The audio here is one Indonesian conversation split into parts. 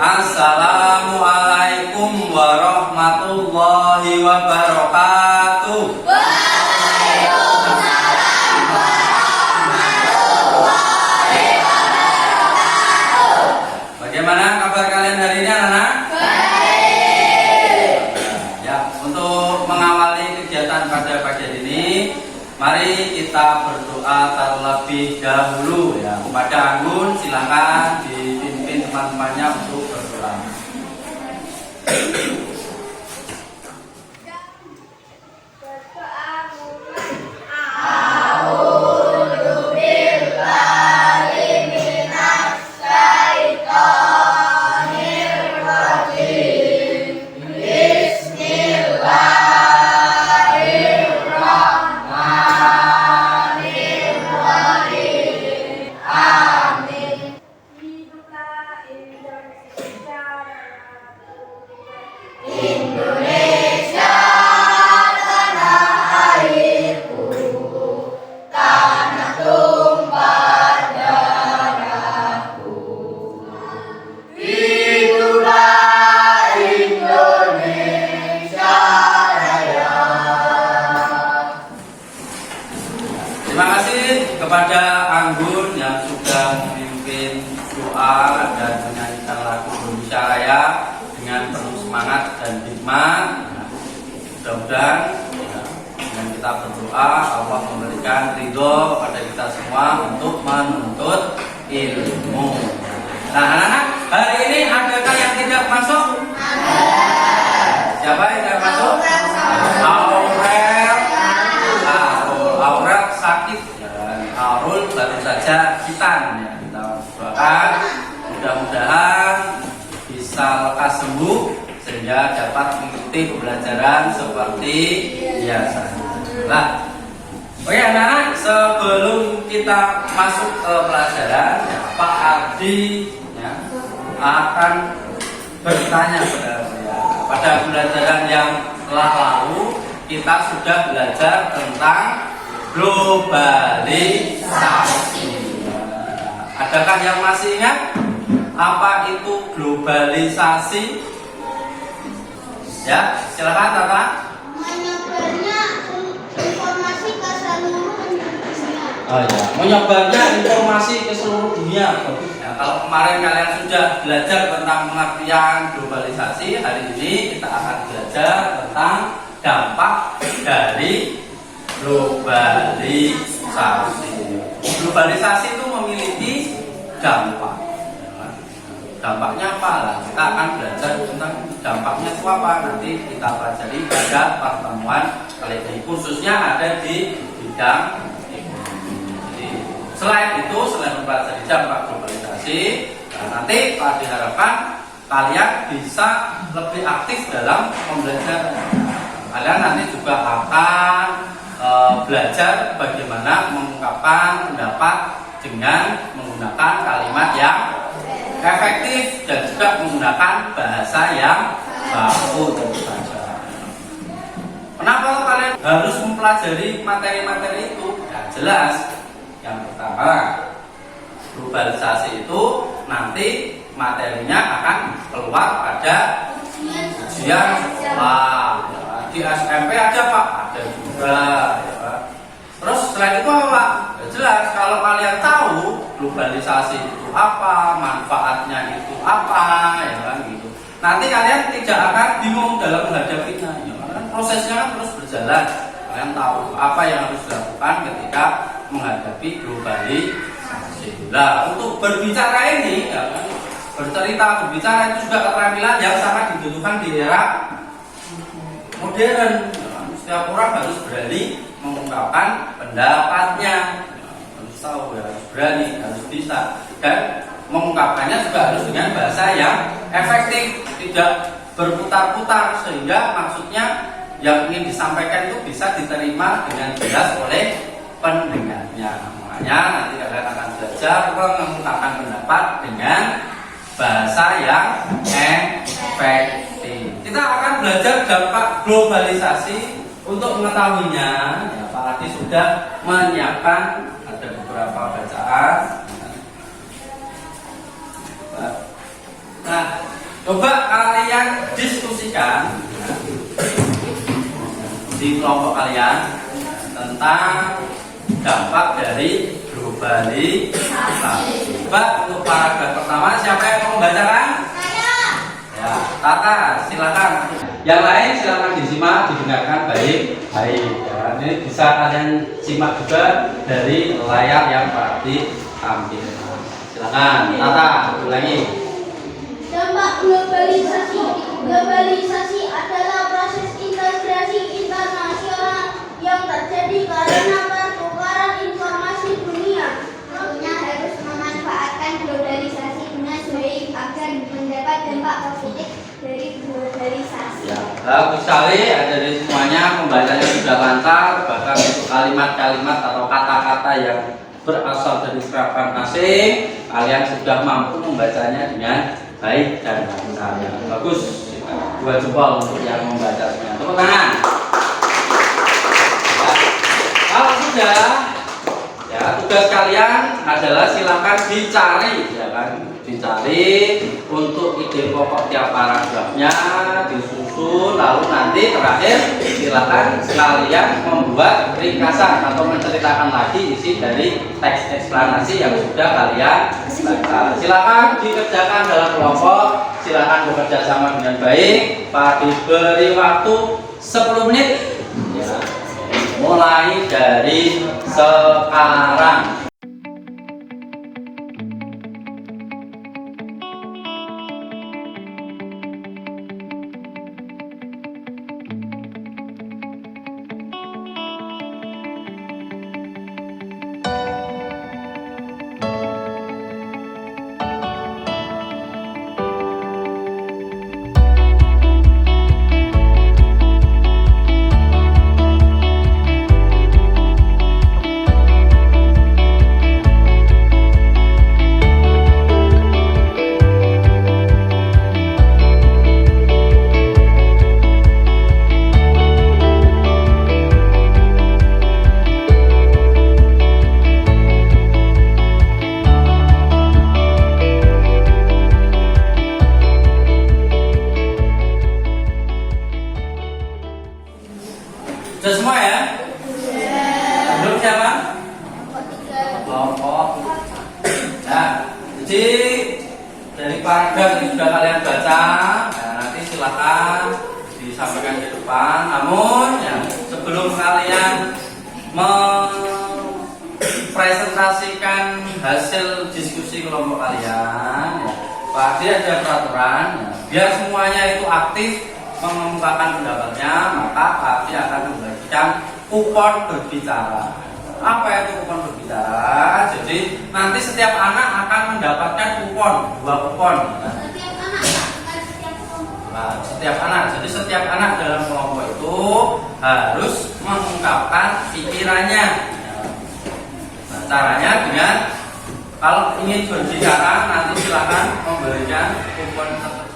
Assalamualaikum warahmatullahi wabarakatuh. Waalaikumsalam warahmatullahi wabarakatuh. Bagaimana kabar kalian hari ini, anak-anak? Baik. Ya, untuk mengawali kegiatan pada pagi hari ini, mari kita berdoa terlebih dahulu ya. Kepada Anggun, silakan dipimpin teman-temannya untuk berdoa. Indonesia tanah airku, tanah tumpah darahku. Hiduplah Indonesia Raya. Terima kasih kepada Anggun yang sudah memimpin doa dan menyanyikan lagu Indonesia Raya dengan penuh semangat dan hikmat. Mudah-mudahan dengan kita berdoa Allah memberikan ridho kepada kita semua untuk menuntut ilmu. Nah, anak-anak, hari ini adakah yang tidak masuk? Siapa yang tidak masuk? Aurel sakit dan Aurul baru saja hitan ya. Kita doakan mudah-mudahan bisa lekas sembuh sehingga dapat mengikuti pembelajaran seperti biasa. Nah, oke anak-anak, sebelum kita masuk ke pelajaran, ya, Pak Ardi ya, akan bertanya pada pembelajaran yang telah lalu kita sudah belajar tentang globalisasi. Adakah yang masih ingat apa itu globalisasi? Ya, silakan Tata. Menyebarnya informasi ke seluruh dunia. Oh ya, menyebarnya informasi ke seluruh dunia. Ya, kalau kemarin kalian sudah belajar tentang pengertian globalisasi, hari ini kita akan belajar tentang dampak dari globalisasi. Globalisasi itu memiliki dampak. Dampaknya apa lah? Kita akan belajar tentang dampaknya itu apa. Nanti kita pelajari pada pertemuan kali ini. Khususnya ada di bidang ekonomi. Jadi, selain itu, selain mempelajari dampak globalisasi, nanti diharapkan kalian bisa lebih aktif dalam pembelajaran. Kalian nanti juga akan belajar bagaimana mengungkapkan pendapat dengan menggunakan kalimat yang efektif dan juga menggunakan bahasa yang baku tentu saja. Kenapa kalian harus mempelajari materi-materi itu? Ya, jelas. Yang pertama, globalisasi itu nanti materinya akan keluar pada ujian sekolah. Ya. Di SMP ada Pak, ada juga. Ya. Terus selain itu apa Pak? Ya, jelas kalau kalian tahu globalisasi itu apa, manfaatnya itu apa, ya kan gitu. Nanti kalian tidak akan bingung dalam menghadapinya, ya kan prosesnya kan terus berjalan. Kalian tahu apa yang harus dilakukan ketika menghadapi globalisasi. Nah, untuk berbicara ini, ya kan, berbicara itu juga keterampilan yang sangat dibutuhkan di era modern. Ya kan? Setiap orang harus berani mengungkapkan pendapatnya. Harus tahu, ya, harus berani, harus bisa, dan mengungkapkannya juga harus dengan bahasa yang efektif, tidak berputar-putar sehingga maksudnya yang ingin disampaikan itu bisa diterima dengan jelas oleh pendengarnya. Makanya nanti kalian akan belajar mengungkapkan pendapat dengan bahasa yang efektif. Kita akan belajar dampak globalisasi. Untuk mengetahuinya, ya, Pak Adi sudah menyiapkan ada beberapa bacaan. Nah, Coba kalian diskusikan ya, di kelompok kalian tentang dampak dari globalisasi. Coba untuk paragraf pertama siapa yang mau membacakan? Saya. Ya, Tata, silakan. Yang lain silakan disimak, didengarkan baik-baik. Ya, ini bisa kalian simak juga dari layar yang diambil. Silakan, Tata, ulangi. Dampak globalisasi. Globalisasi adalah proses integrasi internasional yang terjadi karena pertukaran informasi dunia. Dunia harus memanfaatkan globalisasi dengan baik agar mendapat dampak positif dari globalisasi. Ya, bagus sekali. Dari semuanya pembacanya sudah lancar, bahkan untuk kalimat-kalimat atau kata-kata yang berasal dari serapan asing, kalian sudah mampu membacanya dengan baik dan lancar. Ya, bagus. Dua jempol untuk yang membaca semuanya. Tepuk tangan. Ya, kalau sudah, ya tugas kalian adalah silakan dicari, ya kan? Dicari untuk ide pokok tiap paragrafnya, disusun, lalu nanti terakhir silakan kalian membuat ringkasan atau menceritakan lagi isi dari teks eksplanasi yang sudah kalian baca. Silakan dikerjakan dalam kelompok, silakan bekerja sama dengan baik. Pak diberi waktu 10 menit, ya, mulai dari sekarang. Sudah semua ya? Belum siapa? Kelompok. Nah, jadi dari paragraf yang sudah kalian baca, ya, nanti silakan disampaikan di depan. Namun, ya, sebelum kalian mempresentasikan hasil diskusi kelompok kalian, ya, Pak Adi ada peraturan, ya, biar semuanya itu aktif mengemukakan pendapatnya, maka Pak Adi akan membagikan kupon berbicara. Apa itu kupon berbicara? Jadi nanti setiap anak akan mendapatkan kupon, 2 kupon. Setiap anak, bukan setiap kelompok. Nah, setiap anak. Jadi setiap anak dalam kelompok itu harus mengungkapkan pikirannya. Nah, caranya dengan kalau ingin berbicara nanti silakan memberikan kupon tersebut.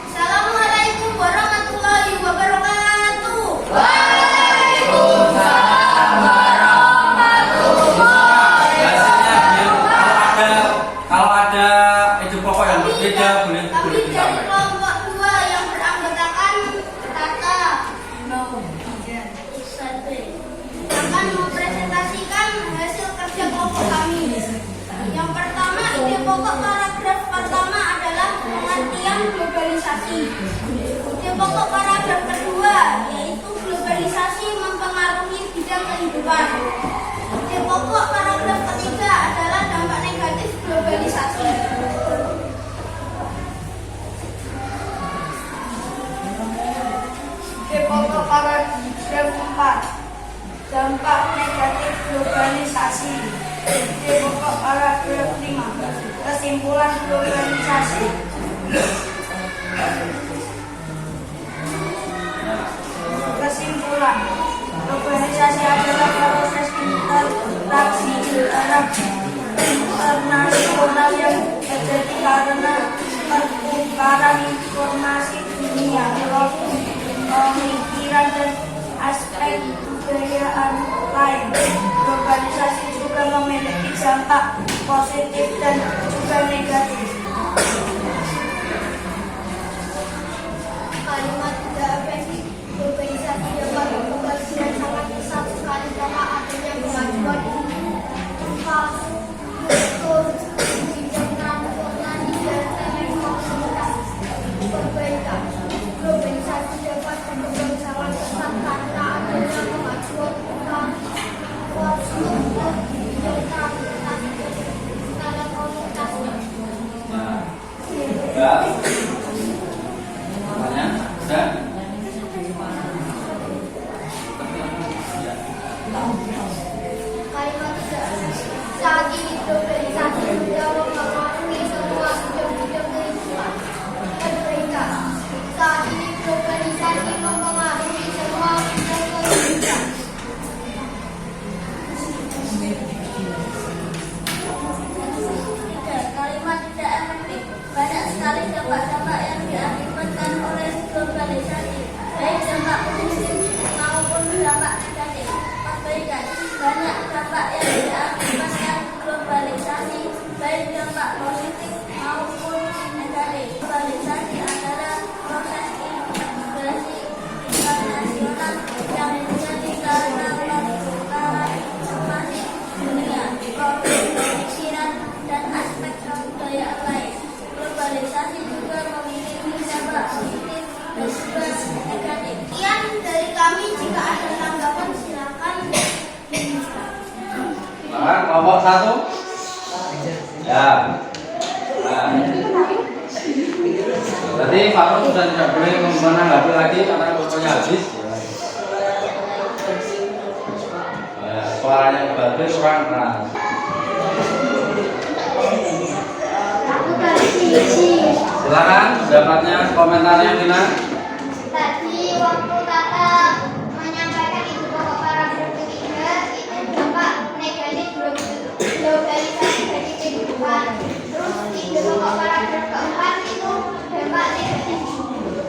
Assalamualaikum warahmatullahi wabarakatuh. Biasanya kalau ada ide pokok yang berbeda boleh Kami dari disampaikan. kelompok 2 yang beranggotakan Tata, Ustadz akan mempresentasikan hasil kerja kelompok kami. Yang pertama, ide pokok paragraf pertama adalah pengertian globalisasi. Ide pokok paragraf kedua yaitu globalisasi mempengaruhi bidang kehidupan. Ide pokok paragraf ketiga adalah dampak negatif globalisasi. Ide pokok paragraf 4 dampak negatif globalisasi. Kesimpulan globalisasi. Kesimpulan, globalisasi adalah proses interaksi internasional yang terjadi karena pertukaran informasi dunia, pemikiran dan aspek kebudayaan lain. Globalisasi juga memiliki dampak positif dan juga negatif. Kalimat tidak efektif. Globalisasi dapat membuat dan sangat besar sekali karena adanya kemajuan infrastruktur, bidang transportasi dan telekomunikasi. Perbaikan globalisasi dapat berkembang sangat pesat karena adanya kemajuan infrastruktur, bidang transportasi dan telekomunikasi. Saat ini globalisasi sudah mempengaruhi semua bidang kehidupan mereka. Saat ini globalisasi mempengaruhi semua bidang kehidupan. Kalimat tidak efektif. Banyak sekali dampak-dampak yang diakibatkan oleh globalisasi, baik dampak positif maupun dampak negatif. Perbaikan, banyak dampak yang diakibatkan globalisasi, baik dampak positif maupun negatif. Globalisasi adalah proses integrasi internasional yang terjadi karena pertukaran informasi dunia, pemikiran dan aspek kebudayaan lain. Globalisasi juga memiliki dampak positif dan juga negatif. Sekian dari kami, jika ada tanggapan silakan. Kelompok 1. Ya. Nah. Berarti Faruk sudah tidak boleh menanggapi lagi karena waktunya habis. Suaranya bagus, kurang keras. Silakan pendapatnya, komentarnya Dina. Tadi waktu kakak menyampaikan itu pokok paragraf ketiga, itu dampak negatif globalisasi bagi kehidupan. Terus ide pokok paragraf keempat itu dampak negatif.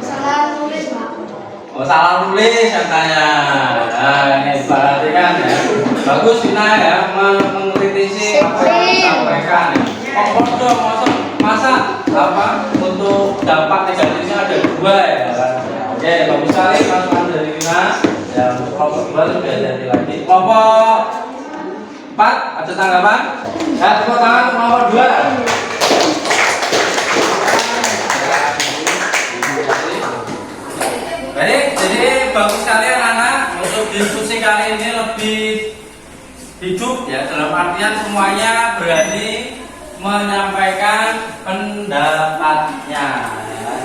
Salah nulis, Pak. Oh, salah nulis katanya. Nah, ini perhatikan ya. Bagus Dina ya, mengkritisi apa yang disampaikan. Oh, masa apa untuk dampak negatifnya ada 2 ya kan? Oke, bagus sekali masukan dari Dina. Yang kelompok 2 lebih hati lagi. Kelompok 4 ada tanggapan? Ya, tepuk tangan untuk kelompok 2. Baik, jadi bagus sekali anak-anak untuk diskusi kali ini lebih hidup ya, dalam artian semuanya berani menyampaikan pendapatnya ya.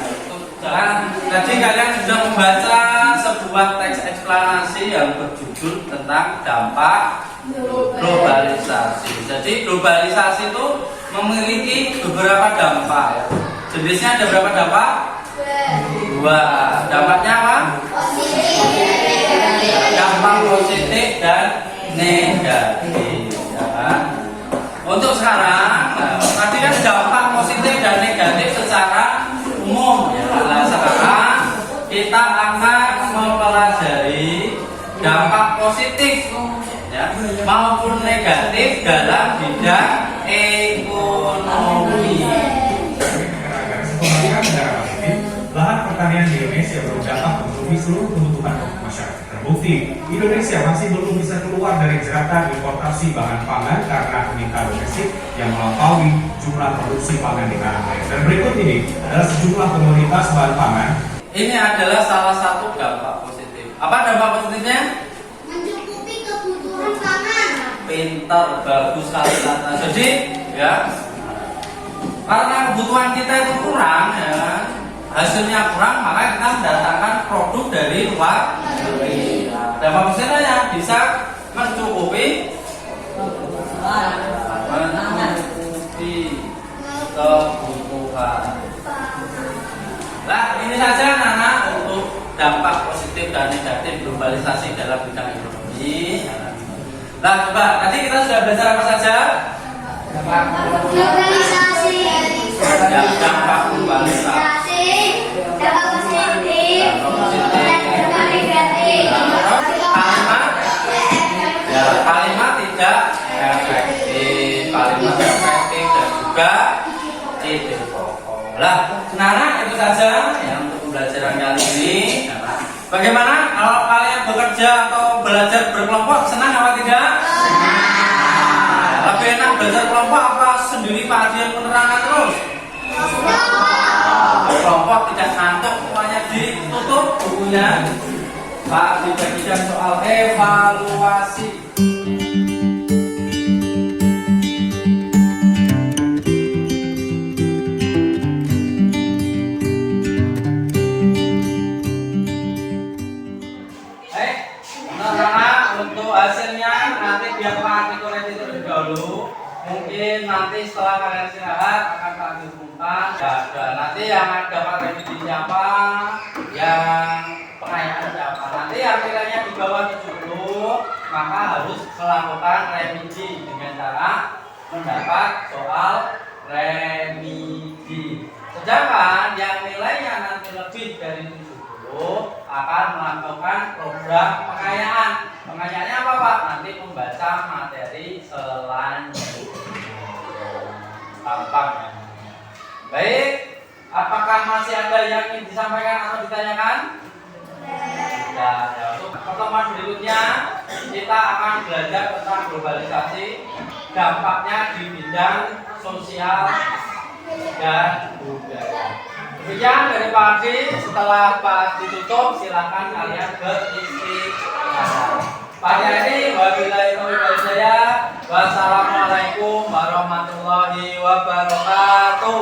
Dan tadi kalian sudah membaca sebuah teks eksplanasi yang berjudul tentang dampak globalisasi. Jadi globalisasi itu memiliki beberapa dampak ya. Jenisnya ada berapa dampak? 2. Dampaknya apa? Dampak positif dan negatif ya. Untuk sekarang, tadi kan dampak positif dan negatif secara umum ya. Nah, sekarang kita akan mempelajari dampak positif ya, maupun negatif dalam bidang ekonomi. Lahan pertanian di Indonesia belum dapat memenuhi seluruh kebutuhan masyarakat. Terbukti, Indonesia masih belum bisa keluar dari jeratan importasi bahan pangan karena permintaan domestik yang melampaui jumlah produksi pangan di tanah air. Dan berikut ini adalah sejumlah komoditas bahan pangan. Ini adalah salah satu dampak positif. Apa dampak positifnya? Mencukupi kebutuhan pangan. Pintar, bagus sekali kata. Jadi ya, karena kebutuhan kita itu kurang ya, hasilnya kurang, maka kita mendatangkan produk dari luar negeri. Dampak positifnya bisa mencukupi globalisasi dalam bidang ekonomi. Nah, coba tadi kita sudah belajar apa saja? Globalisasi. Dampak globalisasi. Dampak positif. Dampak negatif. Kalimat tidak efektif, kalimat efektif dan juga tidak pokok. Lah, nah itu saja yang untuk pembelajaran kali ini. Bagaimana kalau kalian bekerja atau belajar berkelompok, senang apa tidak? Lebih enak belajar kelompok apa sendiri Pak Adi yang penerangan terus? Berkelompok tidak ngantuk, semuanya ditutup bukunya. Pak Adi bagikan soal evaluasi. Untuk hasilnya nanti biar Pak Adi koreksi terlebih dahulu. Mungkin nanti setelah kalian istirahat akan Pak Adi umumkan. Dan nanti yang dapat revisi siapa, yang pengayaan siapa. Nanti yang nilainya di bawah 70 maka harus melakukan remedi dengan cara mendapat soal remedi. Sedangkan yang nilainya nanti lebih dari 70 akan melakukan program pengayaan. Pengayaannya apa Pak? Nanti membaca materi selanjutnya. Gampang ya. Baik, apakah masih ada yang ingin disampaikan atau ditanyakan? Ya, untuk pertemuan berikutnya kita akan belajar tentang globalisasi, dampaknya di bidang sosial dan budaya. Demikian dari Pak Adi. Setelah Pak Adi tutup, silakan kalian beristirahat. Pada ini wabillahi taufiq wal hidayah. Wassalamualaikum warahmatullahi wabarakatuh.